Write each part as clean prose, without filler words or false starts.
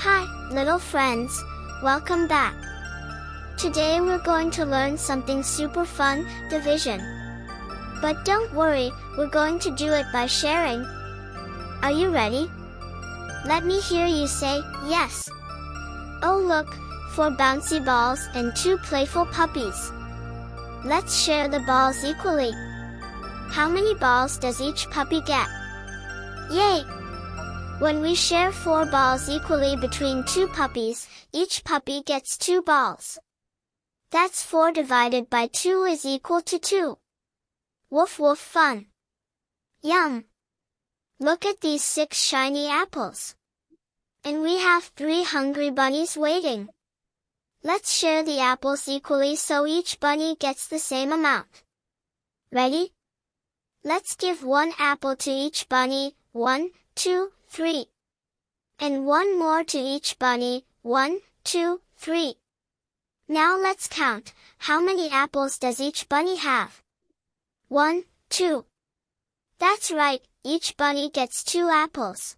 Hi, little friends. Welcome back. Today we're going to learn something super fun, division. But don't worry, we're going to do it by sharing. Are you ready? Let me hear you say, yes. Oh look, 4 bouncy balls and 2 playful puppies. Let's share the balls equally. How many balls does each puppy get? Yay! When we share 4 balls equally between 2 puppies, each puppy gets 2 balls. That's 4 divided by 2 is equal to 2. Woof woof fun. Yum! Look at these 6 shiny apples. And we have 3 hungry bunnies waiting. Let's share the apples equally so each bunny gets the same amount. Ready? Let's give 1 apple to each bunny, 1, 2, 3. And 1 more to each bunny, 1, 2, 3. Now let's count, how many apples does each bunny have? 1, 2. That's right, each bunny gets 2 apples.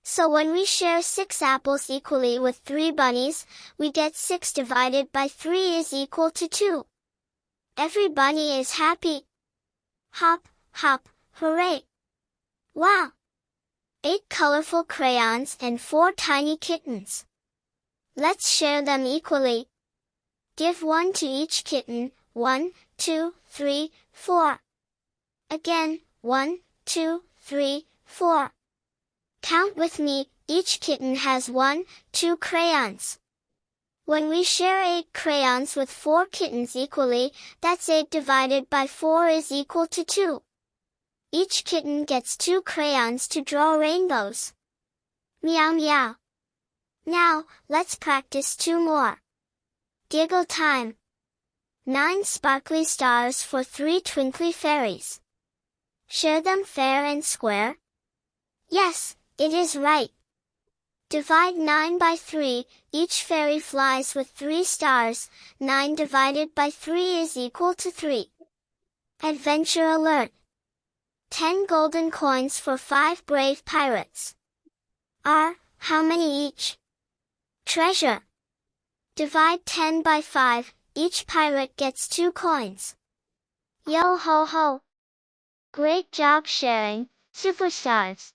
So when we share 6 apples equally with 3 bunnies, we get 6 divided by 3 is equal to 2. Every bunny is happy. Hop, hop, hooray! Wow! 8 colorful crayons and 4 tiny kittens. Let's share them equally. Give 1 to each kitten, 1, 2, 3, 4. Again, 1, 2, 3, 4. Count with me, each kitten has 1, 2 crayons. When we share 8 crayons with 4 kittens equally, that's 8 divided by 4 is equal to 2. Each kitten gets 2 crayons to draw rainbows. Meow meow. Now, let's practice 2 more. Giggle time. 9 sparkly stars for 3 twinkly fairies. Share them fair and square? Yes, it is right. Divide 9 by 3, each fairy flies with 3 stars, 9 divided by 3 is equal to 3. Adventure alert. 10 golden coins for 5 brave pirates. How many each? Treasure. Divide 10 by 5, each pirate gets 2 coins. Yo ho ho! Great job sharing, superstars!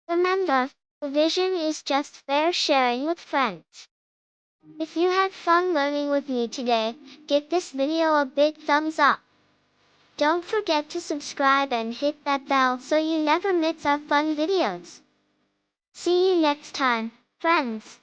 Remember, division is just fair sharing with friends. If you had fun learning with me today, give this video a big thumbs up. Don't forget to subscribe and hit that bell so you never miss our fun videos. See you next time, friends.